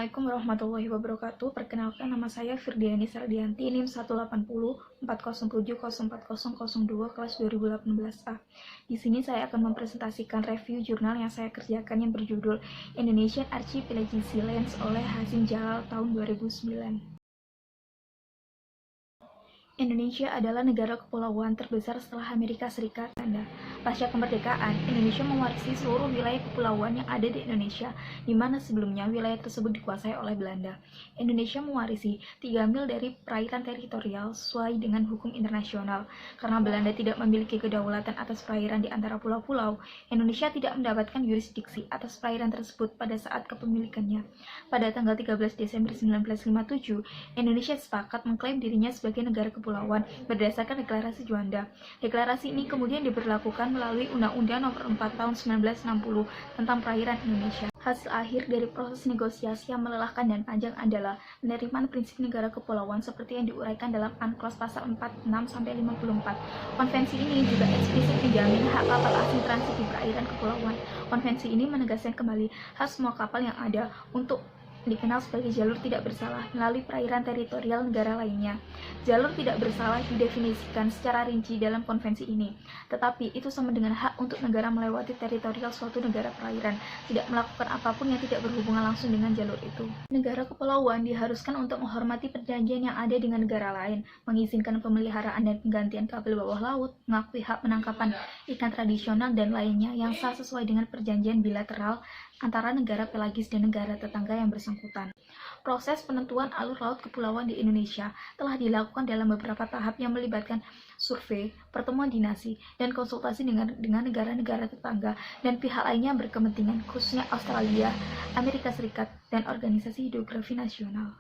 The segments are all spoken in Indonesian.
Assalamualaikum warahmatullahi wabarakatuh. Perkenalkan, nama saya Firdiani Sardianti, NIM 1804040040002 kelas 2018A. Di sini saya akan mempresentasikan review jurnal yang saya kerjakan yang berjudul Indonesian Archipelagic Sea Lands oleh Hasim Jalal tahun 2009. Indonesia adalah negara kepulauan terbesar setelah Amerika Serikat. Pasca kemerdekaan, Indonesia mewarisi seluruh wilayah kepulauan yang ada di Indonesia, di mana sebelumnya wilayah tersebut dikuasai oleh Belanda. Indonesia mewarisi 3 mil dari perairan teritorial sesuai dengan hukum internasional. Karena Belanda tidak memiliki kedaulatan atas perairan di antara pulau-pulau, Indonesia tidak mendapatkan yurisdiksi atas perairan tersebut pada saat kepemilikannya. Pada tanggal 13 Desember 1957, Indonesia sepakat mengklaim dirinya sebagai negara kepulauan berdasarkan Deklarasi Juanda. Deklarasi ini kemudian diberlakukan melalui Undang-Undang Nomor 4 Tahun 1960 tentang Perairan Indonesia. Hasil akhir dari proses negosiasi yang melelahkan dan panjang adalah penerimaan prinsip negara kepulauan seperti yang diuraikan dalam UNCLOS pasal 46-54. Konvensi ini juga eksplisit menjamin hak kapal asing transit di perairan kepulauan. Konvensi ini menegaskan kembali hak semua kapal yang ada untuk dikenal sebagai jalur tidak bersalah melalui perairan teritorial negara lainnya. Jalur tidak bersalah didefinisikan secara rinci dalam konvensi ini, tetapi itu sama dengan hak untuk negara melewati teritorial suatu negara perairan, tidak melakukan apapun yang tidak berhubungan langsung dengan jalur itu. Negara kepulauan diharuskan untuk menghormati perjanjian yang ada dengan negara lain, mengizinkan pemeliharaan dan penggantian kabel bawah laut, mengakui hak penangkapan ikan tradisional dan lainnya yang sah sesuai dengan perjanjian bilateral antara negara pelagis dan negara tetangga yang bersangkutan. Proses penentuan alur laut kepulauan di Indonesia telah dilakukan dalam beberapa tahap yang melibatkan survei, pertemuan dinasti, dan konsultasi dengan negara-negara tetangga dan pihak lainnya yang berkepentingan, khususnya Australia, Amerika Serikat, dan Organisasi Hidrografi Nasional.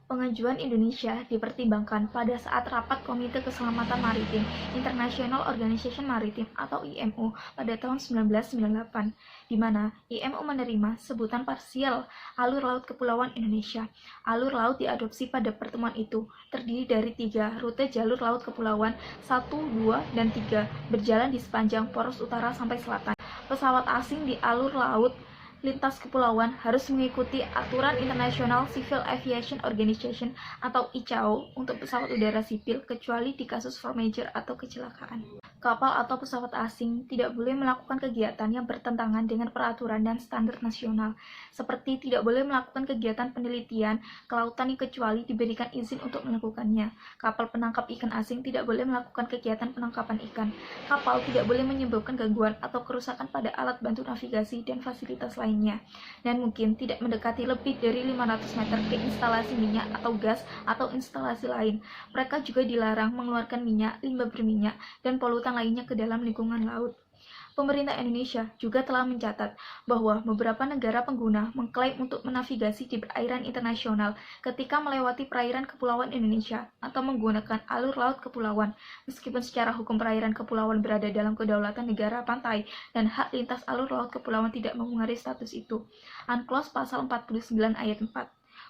Pengajuan Indonesia dipertimbangkan pada saat rapat Komite Keselamatan Maritim International Organization Maritime atau IMO pada tahun 1998, di mana IMO menerima sebutan parsial alur laut kepulauan Indonesia. Alur laut diadopsi pada pertemuan itu, terdiri dari 3 rute jalur laut kepulauan 1, 2, dan 3 berjalan di sepanjang poros utara sampai selatan. Pesawat asing di alur laut lintas kepulauan harus mengikuti aturan International Civil Aviation Organization atau ICAO untuk pesawat udara sipil kecuali di kasus force majeure atau kecelakaan. Kapal atau pesawat asing tidak boleh melakukan kegiatan yang bertentangan dengan peraturan dan standar nasional, seperti tidak boleh melakukan kegiatan penelitian ke lautan kecuali diberikan izin untuk melakukannya. Kapal penangkap ikan asing tidak boleh melakukan kegiatan penangkapan ikan. Kapal tidak boleh menyebabkan gangguan atau kerusakan pada alat bantu navigasi dan fasilitas lainnya, dan mungkin tidak mendekati lebih dari 500 meter ke instalasi minyak atau gas atau instalasi lain. Mereka juga dilarang mengeluarkan minyak, limbah berminyak, dan polutan lainnya ke dalam lingkungan laut. Pemerintah Indonesia juga telah mencatat bahwa beberapa negara pengguna mengklaim untuk menavigasi di perairan internasional ketika melewati perairan kepulauan Indonesia atau menggunakan alur laut kepulauan, meskipun secara hukum perairan kepulauan berada dalam kedaulatan negara pantai dan hak lintas alur laut kepulauan tidak memengaruhi status itu. UNCLOS pasal 49 ayat 4.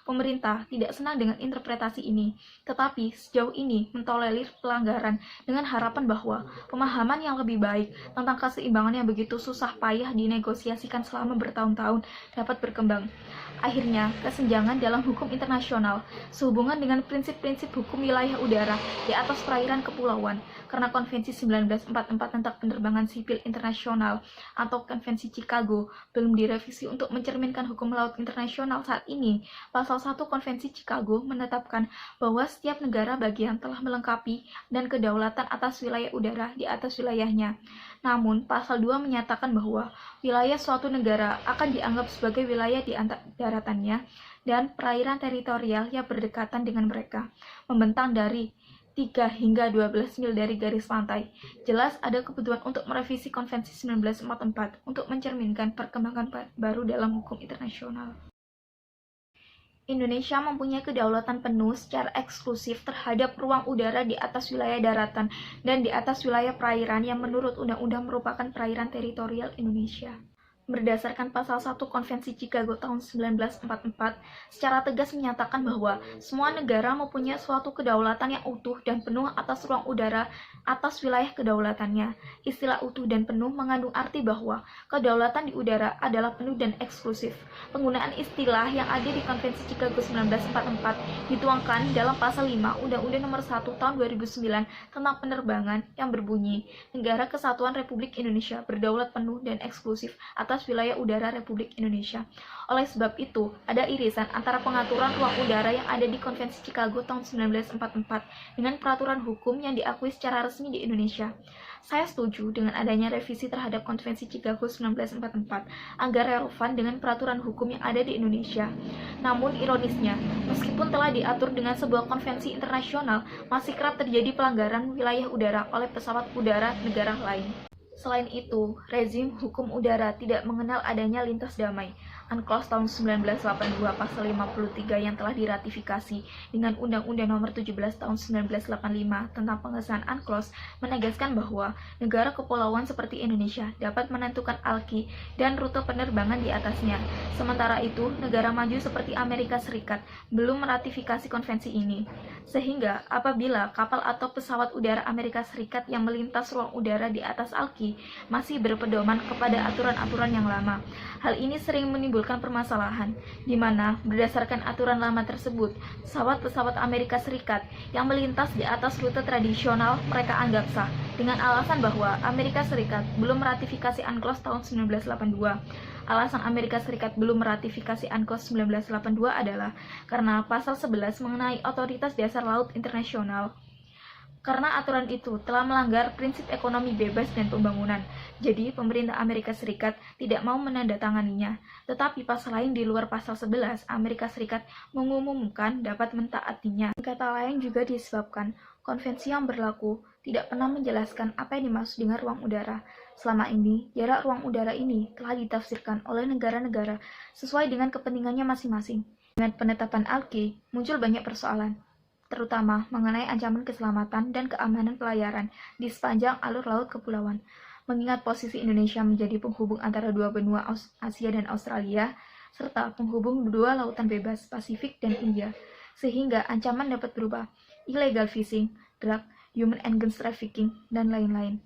Pemerintah tidak senang dengan interpretasi ini, tetapi sejauh ini mentolerir pelanggaran dengan harapan bahwa pemahaman yang lebih baik tentang keseimbangan yang begitu susah payah dinegosiasikan selama bertahun-tahun dapat berkembang. Akhirnya, kesenjangan dalam hukum internasional sehubungan dengan prinsip-prinsip hukum wilayah udara di atas perairan kepulauan, karena Konvensi 1944 tentang penerbangan sipil internasional atau Konvensi Chicago belum direvisi untuk mencerminkan hukum laut internasional saat ini. Pasal 1 Konvensi Chicago menetapkan bahwa setiap negara bagian telah melengkapi dan kedaulatan atas wilayah udara di atas wilayahnya. Namun, Pasal 2 menyatakan bahwa wilayah suatu negara akan dianggap sebagai wilayah di daratannya dan perairan teritorial yang berdekatan dengan mereka, membentang dari 3 hingga 12 mil dari garis pantai. Jelas ada kebutuhan untuk merevisi Konvensi 1944 untuk mencerminkan perkembangan baru dalam hukum internasional. Indonesia mempunyai kedaulatan penuh secara eksklusif terhadap ruang udara di atas wilayah daratan dan di atas wilayah perairan yang menurut undang-undang merupakan perairan teritorial Indonesia. Berdasarkan pasal 1 Konvensi Chicago tahun 1944, secara tegas menyatakan bahwa semua negara mempunyai suatu kedaulatan yang utuh dan penuh atas ruang udara atas wilayah kedaulatannya. Istilah utuh dan penuh mengandung arti bahwa kedaulatan di udara adalah penuh dan eksklusif. Penggunaan istilah yang ada di Konvensi Chicago 1944 dituangkan dalam pasal 5 Undang-Undang Nomor 1 Tahun 2009 tentang penerbangan yang berbunyi, Negara Kesatuan Republik Indonesia berdaulat penuh dan eksklusif atas wilayah udara Republik Indonesia. Oleh sebab itu, ada irisan antara pengaturan ruang udara yang ada di Konvensi Chicago tahun 1944 dengan peraturan hukum yang diakui secara resmi di Indonesia. Saya setuju dengan adanya revisi terhadap Konvensi Chicago 1944 agar relevan dengan peraturan hukum yang ada di Indonesia. Namun ironisnya, meskipun telah diatur dengan sebuah konvensi internasional, masih kerap terjadi pelanggaran wilayah udara oleh pesawat udara negara lain. Selain itu, rezim hukum udara tidak mengenal adanya lintas damai. UNCLOS tahun 1982 pasal 53 yang telah diratifikasi dengan Undang-Undang Nomor 17 tahun 1985 tentang pengesahan UNCLOS menegaskan bahwa negara kepulauan seperti Indonesia dapat menentukan alki dan rute penerbangan di atasnya. Sementara itu, negara maju seperti Amerika Serikat belum meratifikasi konvensi ini. Sehingga apabila kapal atau pesawat udara Amerika Serikat yang melintas ruang udara di atas alki masih berpedoman kepada aturan-aturan yang lama, hal ini sering menimbulkan permasalahan, di mana berdasarkan aturan lama tersebut, pesawat-pesawat Amerika Serikat yang melintas di atas rute tradisional mereka anggap sah, dengan alasan bahwa Amerika Serikat belum meratifikasi UNCLOS tahun 1982. Alasan Amerika Serikat belum meratifikasi UNCLOS 1982 adalah karena pasal 11 mengenai Otoritas Dasar Laut Internasional. Karena aturan itu telah melanggar prinsip ekonomi bebas dan pembangunan, jadi pemerintah Amerika Serikat tidak mau menandatanganinya. Tetapi pasal lain di luar pasal 11, Amerika Serikat mengumumkan dapat mentaatinya. Kata lain juga disebabkan konvensi yang berlaku tidak pernah menjelaskan apa yang dimaksud dengan ruang udara. Selama ini, jarak ruang udara ini telah ditafsirkan oleh negara-negara sesuai dengan kepentingannya masing-masing. Dengan penetapan ALKI, muncul banyak persoalan, terutama mengenai ancaman keselamatan dan keamanan pelayaran di sepanjang alur laut kepulauan. Mengingat posisi Indonesia menjadi penghubung antara dua benua Asia dan Australia, serta penghubung dua lautan bebas Pasifik dan India, sehingga ancaman dapat berupa illegal fishing, drug, human and guns trafficking, dan lain-lain.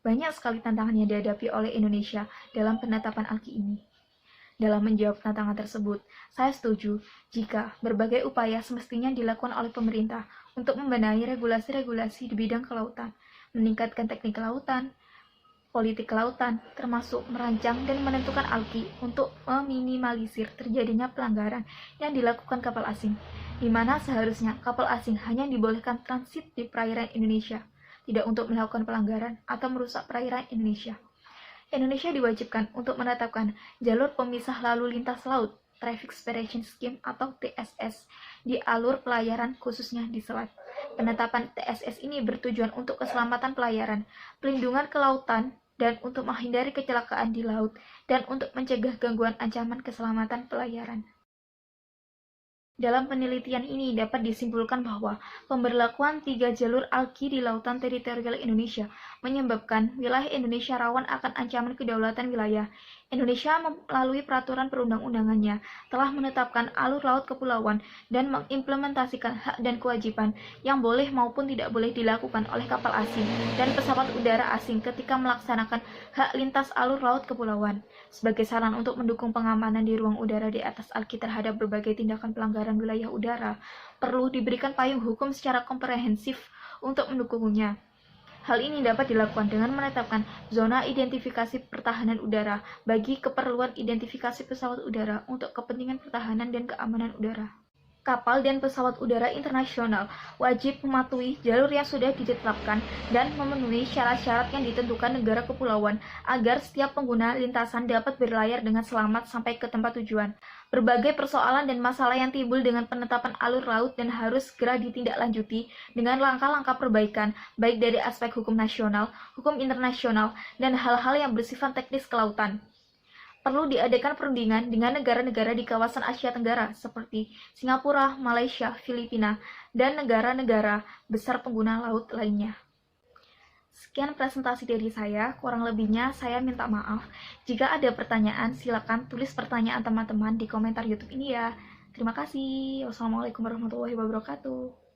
Banyak sekali tantangan yang dihadapi oleh Indonesia dalam penetapan ALKI ini. Dalam menjawab tantangan tersebut, saya setuju jika berbagai upaya semestinya dilakukan oleh pemerintah untuk membenahi regulasi-regulasi di bidang kelautan, meningkatkan teknik kelautan, politik kelautan, termasuk merancang dan menentukan ALKI untuk meminimalisir terjadinya pelanggaran yang dilakukan kapal asing, di mana seharusnya kapal asing hanya dibolehkan transit di perairan Indonesia, tidak untuk melakukan pelanggaran atau merusak perairan Indonesia. Indonesia diwajibkan untuk menetapkan jalur pemisah lalu lintas laut Traffic Separation Scheme atau TSS di alur pelayaran khususnya di selat. Penetapan TSS ini bertujuan untuk keselamatan pelayaran, pelindungan kelautan, dan untuk menghindari kecelakaan di laut dan untuk mencegah gangguan ancaman keselamatan pelayaran. Dalam penelitian ini dapat disimpulkan bahwa pemberlakuan 3 jalur ALKI di lautan teritorial Indonesia menyebabkan wilayah Indonesia rawan akan ancaman kedaulatan wilayah. Indonesia melalui peraturan perundang-undangannya telah menetapkan alur laut kepulauan dan mengimplementasikan hak dan kewajiban yang boleh maupun tidak boleh dilakukan oleh kapal asing dan pesawat udara asing ketika melaksanakan hak lintas alur laut kepulauan. Sebagai saran untuk mendukung pengamanan di ruang udara di atas ALKI terhadap berbagai tindakan pelanggaran wilayah udara, perlu diberikan payung hukum secara komprehensif untuk mendukungnya. Hal ini dapat dilakukan dengan menetapkan zona identifikasi pertahanan udara bagi keperluan identifikasi pesawat udara untuk kepentingan pertahanan dan keamanan udara. Kapal dan pesawat udara internasional wajib mematuhi jalur yang sudah ditetapkan dan memenuhi syarat-syarat yang ditentukan negara kepulauan agar setiap pengguna lintasan dapat berlayar dengan selamat sampai ke tempat tujuan. Berbagai persoalan dan masalah yang timbul dengan penetapan alur laut dan harus segera ditindaklanjuti dengan langkah-langkah perbaikan baik dari aspek hukum nasional, hukum internasional, dan hal-hal yang bersifat teknis kelautan. Perlu diadakan perundingan dengan negara-negara di kawasan Asia Tenggara seperti Singapura, Malaysia, Filipina, dan negara-negara besar pengguna laut lainnya. Sekian presentasi dari saya, kurang lebihnya saya minta maaf. Jika ada pertanyaan, silakan tulis pertanyaan teman-teman di komentar YouTube ini ya. Terima kasih. Wassalamualaikum warahmatullahi wabarakatuh.